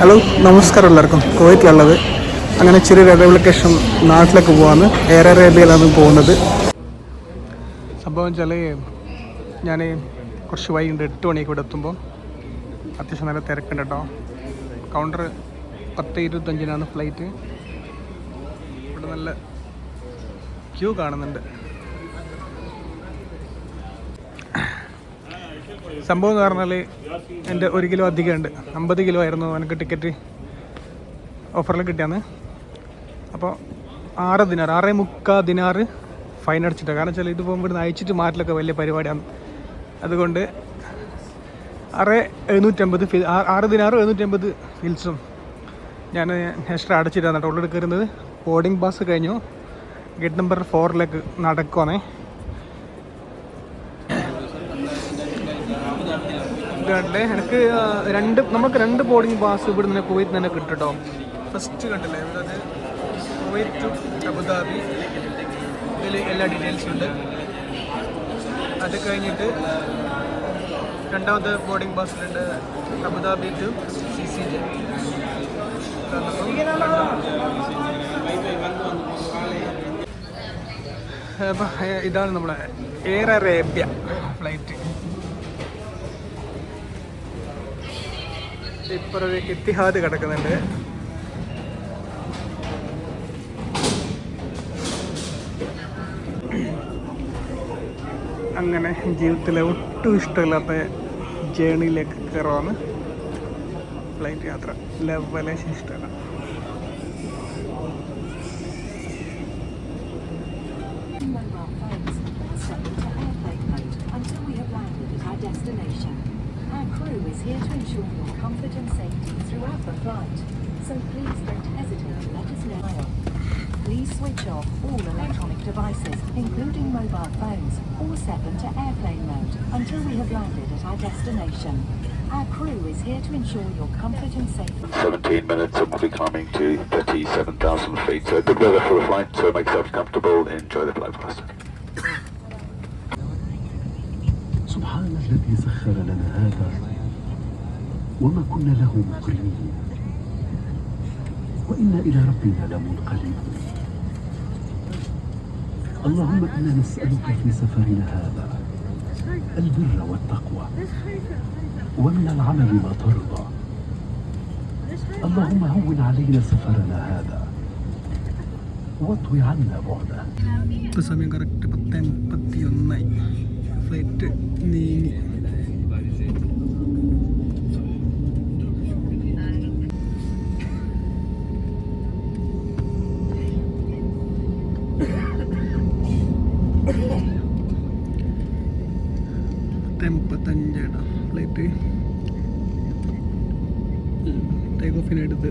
Hello, നമസ്കാരം എല്ലാവർക്കും. കുവൈറ്റിലുള്ളത്. അങ്ങനെ ചെറിയൊരു റെവലിക്കേഷൻ നാട്ടിലേക്ക് പോകാമെന്ന്. എയർ അറേബ്യയിലാണ് പോകുന്നത്. സംഭവം വെച്ചാൽ ഞാൻ കുറച്ച് വൈകിട്ട് 8 മണിക്ക് ഇവിടെ എത്തുമ്പോൾ അത്യാവശ്യം നല്ല തിരക്കുണ്ട് കേട്ടോ. Counter 10:25 flight. ഇവിടെ നല്ല ക്യൂ കാണുന്നുണ്ട്. സംഭവം എന്ന് പറഞ്ഞാൽ എൻ്റെ 1 കിലോ അധികമുണ്ട്. 50 കിലോ ആയിരുന്നു എനിക്ക് ടിക്കറ്റ് ഓഫറിൽ കിട്ടിയാന്ന്. അപ്പോൾ 6 ദിനാർ 6.25 ദിനാർ ഫൈൻ അടിച്ചിട്ടാണ്. കാരണം വെച്ചാൽ ഇത് പോകുമ്പോൾ ഇവിടുന്ന് അയച്ചിട്ട് മാറ്റലൊക്കെ വലിയ പരിപാടിയാണ്. അതുകൊണ്ട് 6 ദിനാറും 750 ഫീൽസും ഞാൻ എക്സ്ട്രാ അടച്ചിട്ടാണ് കേട്ടോ ഉള്ളിൽ കയറുന്നത്. ബോർഡിംഗ് പാസ് കഴിഞ്ഞു. Gate number 4 നടക്കുവാണേ. എനിക്ക് നമുക്ക് 2 ബോർഡിംഗ് പാസ് ഇവിടെ നിന്ന് കുവൈറ്റ് തന്നെ കിട്ടും കേട്ടോ. ഫസ്റ്റ് കണ്ടില്ലേ, അതായത് കുവൈറ്റ് ടു അബുദാബി, ഇതിൽ എല്ലാ ഡീറ്റെയിൽസും ഉണ്ട്. അത് കഴിഞ്ഞിട്ട് രണ്ടാമത്തെ ബോർഡിംഗ് പാസിലുണ്ട് അബുദാബി ടു CCJ. അപ്പം ഇതാണ് നമ്മളെ എയർ അറേബ്യ ഫ്ലൈറ്റ്. ഇപ്പോൾ ഒരു ഇത്തിഹാദ് കിടക്കുന്നുണ്ട്. അങ്ങനെ ജീവിതത്തിലെ ഒട്ടും ഇഷ്ടമില്ലാത്ത ജേണിയിലേക്ക് കയറുവാണ്. ഫ്ലൈറ്റ് യാത്ര ലെവലെ ഇഷ്ടമല്ല. Our crew is here to ensure your comfort and safety throughout the flight, so please don't hesitate to let us know. Please switch off all electronic devices, including mobile phones, or set them to airplane mode until we have landed at our destination. Our crew is here to ensure your comfort and safety. 17 minutes and we'll be climbing to 37,000 feet. So good weather for a flight, so make yourself comfortable. Enjoy the flight for us. سبحان الذي سخر لنا هذا وما كنا له مقرنين وإنا إلى ربنا لمنقلبون. اللهم إنا نسألك في سفرنا هذا البر والتقوى ومن العمل ما ترضى. اللهم هون علينا سفرنا هذا واطوي عنا بعده. ഇപ്പോൾ സമയം correct 10:31. Flight നീങ്ങി. Flight take ഓഫിനെടുത്ത്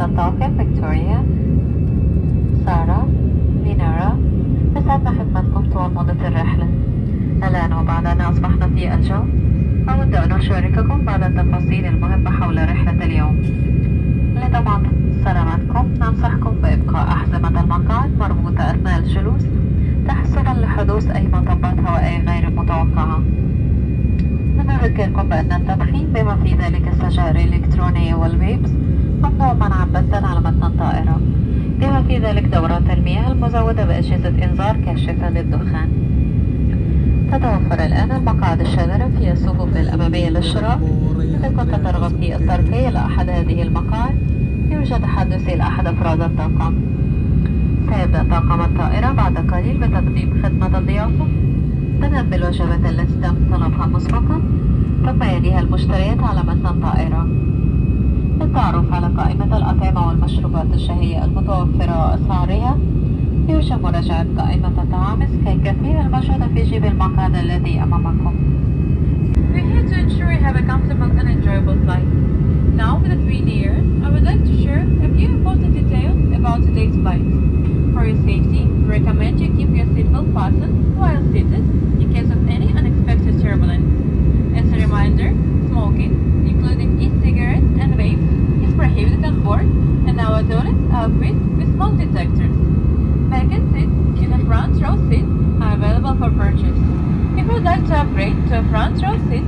طاقم فيكتوريا، سارة، مينارا، يسعدنا خدمتكم طوال مدة الرحلة. الآن وبعد أن أصبحنا في الجو، أود أن أشارككم بعض التفاصيل المهمة حول رحلة اليوم. لضمان سلامتكم ننصحكم بإبقاء أحزمة المقاعد مربوطة أثناء الجلوس تحسبا لحدوث أي مطبات هوائية غير متوقعة. نذكركم بأن التدخين بما في ذلك السجائر الإلكترونية والفيبس ممنوع منعا باتا على متن الطائرة، بما في ذلك دورات المياه المزودة بأجهزة إنذار كاشفة للدخان. تتوفر الآن المقاعد الشاذرة في الصفوف الأمامية للشراء. إذا كنت ترغب في الترقية إلى أحد هذه المقاعد يوجد حدث إلى أحد أفراد الطاقم. سيبدأ طاقم الطائرة بعد قليل بتقديم خدمة الضيافة، بدءا بالوجبات التي تم طلبها مسبقا، ثم يليها المشتريات على متن الطائرة. للتعرف على قائمة الأطعمة والمشروبات الشهية المتوفرة وأسعارها يرجى مراجعة قائمة الطعام سكاي كافيه الموجودة في جيب المقعد الذي أمامكم. We're here to ensure you have a comfortable and enjoyable flight. Now with the Green Air, I would like to share a few important details about today's flight. For your safety, we recommend you keep your seatbelt fastened while seated in case of any unexpected turbulence. As a reminder, smoking, including e-cigarettes and vapes, is prohibited on board, and our toilets are equipped with smoke detectors. Vacant seats in the front row seat are available for purchase. If you would like to upgrade to a front row seat,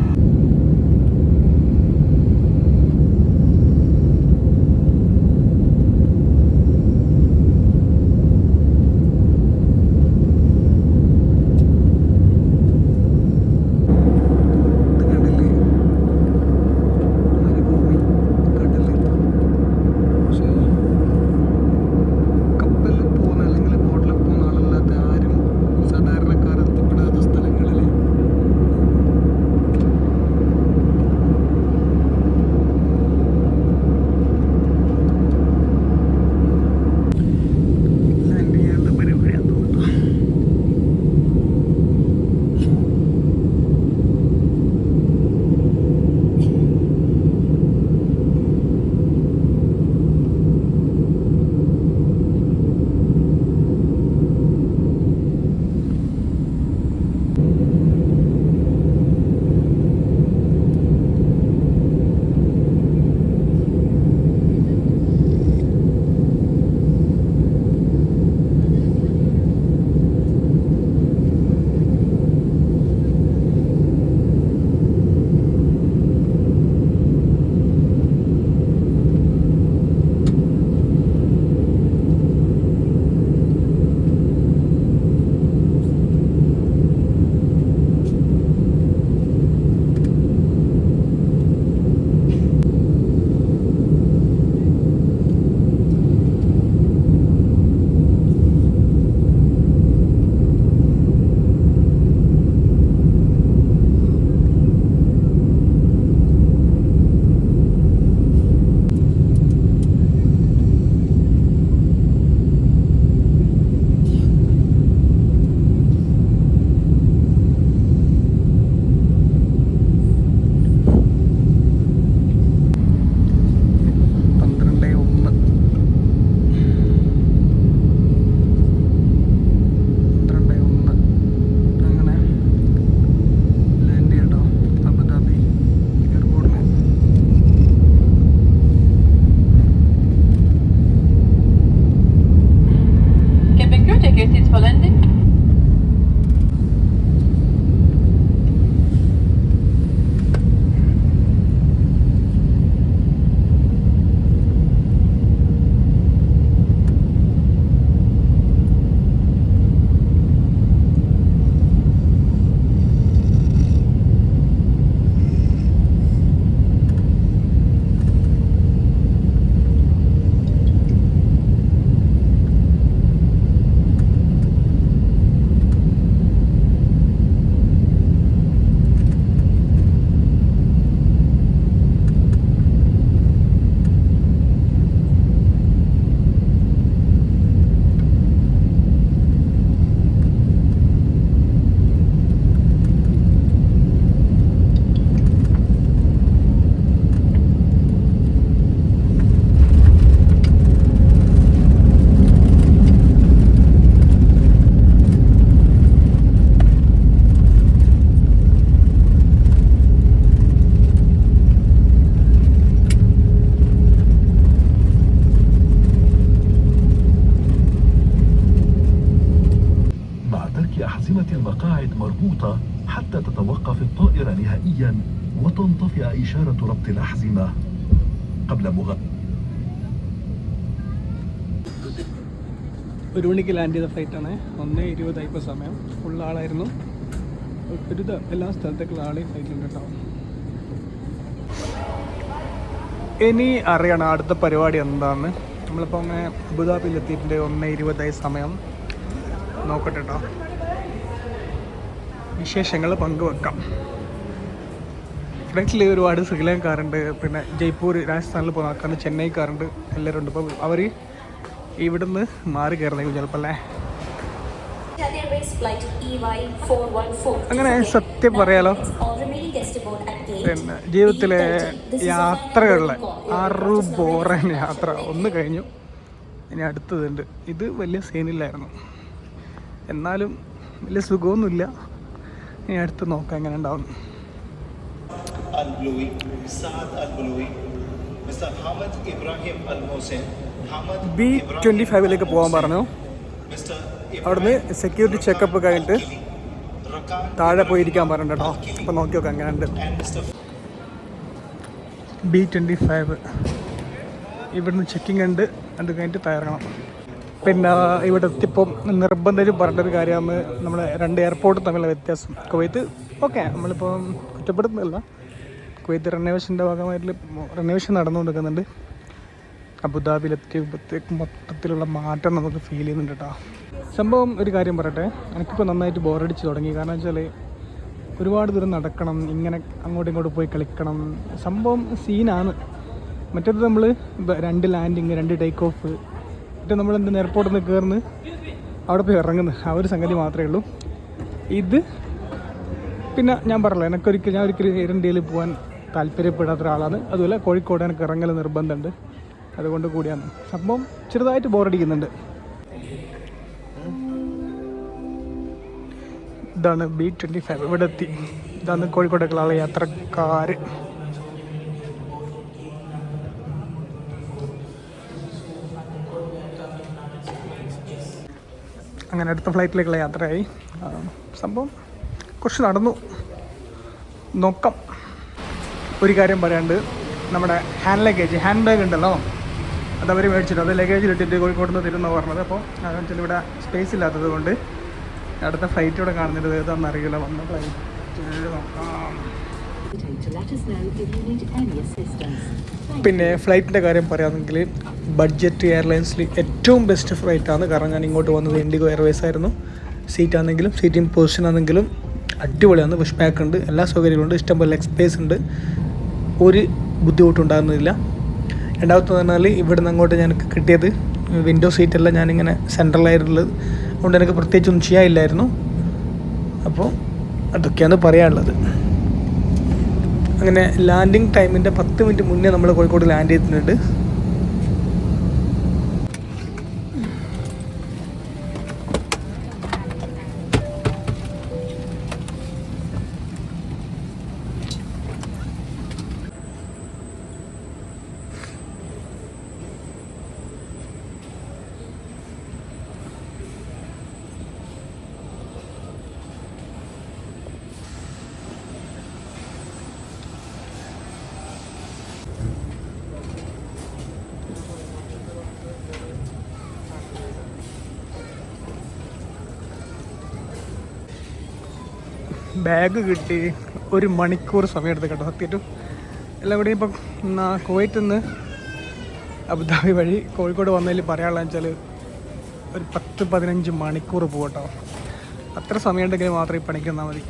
دقيقة حتى تتوقف الطائرة نهائيا وتنطفئ إشارة ربط الأحزمة قبل ഒരു മണിക്ക് land ചെയ്ത ഫ്ലൈറ്റാണ്. 1:20 ഇപ്പോൾ സമയം. Full ആളായിരുന്നു. എല്ലാ സ്ഥലത്തേക്കുള്ള ആളെ ഫ്ലൈറ്റിലുണ്ട് കേട്ടോ. ഇനി അറിയണം അടുത്ത പരിപാടി എന്താണെന്ന്. നമ്മളിപ്പോൾ അങ്ങനെ അബുദാബിയിൽ എത്തിയിട്ടുണ്ട്. 1:20 സമയം. നോക്കട്ടെ കേട്ടോ, വിശേഷങ്ങൾ പങ്കുവെക്കാം. ഫ്ലൈറ്റിൽ ഒരുപാട് ശ്രീലങ്കക്കാരുണ്ട്, പിന്നെ ജയ്പൂർ രാജസ്ഥാനിൽ പോകുന്ന ആൾക്കാരുണ്ട്, ചെന്നൈക്കാരുണ്ട്, എല്ലാവരും ഉണ്ട്. അപ്പോൾ അവർ ഇവിടുന്ന് മാറി കയറുന്നേക്കും ചിലപ്പോൾ അല്ലേ. അങ്ങനെ സത്യം പറയാലോ, പിന്നെ ജീവിതത്തിലെ യാത്രകളിലെ ബോറൻ യാത്ര ഒന്ന് കഴിഞ്ഞു. ഇനി അടുത്തതുണ്ട്. ഇത് വലിയ സീനില്ലായിരുന്നു, എന്നാലും വലിയ സുഖമൊന്നുമില്ല. ഇനി അടുത്ത് നോക്കാം എങ്ങനെ ഉണ്ടാവും. B-25 പോകാൻ പറഞ്ഞു. അവിടുന്ന് സെക്യൂരിറ്റി ചെക്കപ്പ് കഴിഞ്ഞിട്ട് താഴെ പോയിരിക്കാൻ പറഞ്ഞു കേട്ടോ. അപ്പം നോക്കി നോക്കാം എങ്ങനെയുണ്ട്. B-25 ഇവിടുന്ന് ചെക്കിങ് ഉണ്ട്, അത് കഴിഞ്ഞിട്ട് തയ്യാറാകണം. പിന്നെ ഇവിടെ എത്തിയപ്പം നിർബന്ധിച്ച് പറഞ്ഞൊരു കാര്യമാണ് നമ്മുടെ 2 എയർപോർട്ട് തമ്മിലുള്ള വ്യത്യാസം. കുവൈത്ത് ഓക്കെ, നമ്മളിപ്പോൾ കുറ്റപ്പെടുത്തുന്നില്ല. കുവൈത്ത് റിനോവേഷൻ്റെ ഭാഗമായിട്ട് റിനോവേഷൻ നടന്നുകൊണ്ടിരിക്കുന്നുണ്ട്. അബുദാബിയിലെത്തിയപ്പോഴത്തേക്ക് മൊത്തത്തിലുള്ള മാറ്റം നമുക്ക് ഫീൽ ചെയ്യുന്നുണ്ട് കേട്ടോ. സംഭവം ഒരു കാര്യം പറയട്ടെ, എനിക്കിപ്പോൾ നന്നായിട്ട് ബോറടിച്ച് തുടങ്ങി. കാരണം വെച്ചാൽ ഒരുപാട് ദൂരം നടക്കണം, ഇങ്ങനെ അങ്ങോട്ടും ഇങ്ങോട്ടും പോയി കളിക്കണം. സംഭവം സീനാണ്. മറ്റേത് നമ്മൾ 2 ലാൻഡിങ് 2 ടേക്ക് ഓഫ്, എന്നിട്ട് നമ്മൾ എയർപോർട്ടിൽ നിന്ന് കയറുന്നു, അവിടെ പോയി ഇറങ്ങുന്നു, ആ ഒരു സംഗതി മാത്രമേ ഉള്ളൂ. ഇത് പിന്നെ ഞാൻ പറഞ്ഞല്ലോ, ഞാൻ ഒരിക്കലും ഇന്ത്യയിൽ പോകാൻ താല്പര്യപ്പെടാത്ത ഒരാളാണ്. അതുപോലെ കോഴിക്കോട് എനിക്ക് ഇറങ്ങൽ നിർബന്ധമുണ്ട്. അതുകൊണ്ട് കൂടിയാണ് സംഭവം ചെറുതായിട്ട് ബോറടിക്കുന്നുണ്ട്. ഇതാണ് B-25 ഇവിടെ എത്തി. ഇതാണ് കോഴിക്കോട്ടേക്കുള്ള യാത്രക്കാർ. അങ്ങനെ അടുത്ത ഫ്ലൈറ്റിലേക്കുള്ള യാത്രയായി. സംഭവം കുറച്ച് നടന്നു. നോക്കാം. ഒരു കാര്യം പറയാണ്ട്, നമ്മുടെ ഹാൻഡ് ബാഗ് ഉണ്ടല്ലോ, അതവർ മേടിച്ചിട്ട് അത് ലഗേജിലിട്ടിട്ട് കോഴിക്കോട് നിന്ന് തരുന്ന പറഞ്ഞത്. അപ്പോൾ അതെന്നുവെച്ചാൽ ഇവിടെ സ്പേസ് ഇല്ലാത്തത് കൊണ്ട് അടുത്ത ഫ്ലൈറ്റ് ഇവിടെ കാണുന്നത് ഏതാണെന്ന് അറിയില്ല. വന്ന ഫ്ലൈറ്റ് നോക്കാം. പിന്നെ ഫ്ലൈറ്റിൻ്റെ കാര്യം പറയുകയാണെങ്കിൽ ബഡ്ജറ്റ് എയർലൈൻസിൽ ഏറ്റവും ബെസ്റ്റ് ഫ്ലൈറ്റാണ്. കാരണം ഞാൻ ഇങ്ങോട്ട് വന്നത് ഇൻഡിഗോ എയർവേസ് ആയിരുന്നു. സീറ്റാണെങ്കിലും സീറ്റിംഗ് പൊസിഷൻ ആണെങ്കിലും അടിപൊളിയാണ്. പുഷ് ബാക്ക് ഉണ്ട്, എല്ലാ സൗകര്യങ്ങളുണ്ട്, ഇഷ്ടംപോലെ ലെഗ് സ്പേസ് ഉണ്ട്, ഒരു ബുദ്ധിമുട്ടുണ്ടാകുന്നില്ല. രണ്ടാമത്തെ പറഞ്ഞാൽ ഇവിടെ നിന്ന് അങ്ങോട്ട് എനിക്ക് കിട്ടിയത് വിൻഡോ സീറ്റല്ല, ഞാനിങ്ങനെ സെൻട്രലായിട്ടുള്ളത്. അതുകൊണ്ട് എനിക്ക് പ്രത്യേകിച്ചൊന്നും ചെയ്യാനില്ലായിരുന്നു. അപ്പോൾ അതൊക്കെയാണ് പറയാനുള്ളത്. അങ്ങനെ ലാൻഡിങ് ടൈമിൻ്റെ 10 മിനിറ്റ് മുന്നേ നമ്മൾ കോഴിക്കോട് ലാൻഡ് ചെയ്തിട്ടുണ്ട്. ബാഗ് കിട്ടി. 1 മണിക്കൂർ സമയം എടുത്ത് കേട്ടോ സത്യമായിട്ടും. എല്ലാം കൂടി ഇപ്പം കുവൈറ്റിൽ നിന്ന് അബുദാബി വഴി കോഴിക്കോട് വന്നതിൽ പറയാനുള്ളതെന്ന് വെച്ചാൽ ഒരു 10-15 മണിക്കൂർ പോകട്ടോ. അത്ര സമയം ഉണ്ടെങ്കിൽ മാത്രമേ ഈ പണിക്ക് വന്നാൽ മതി.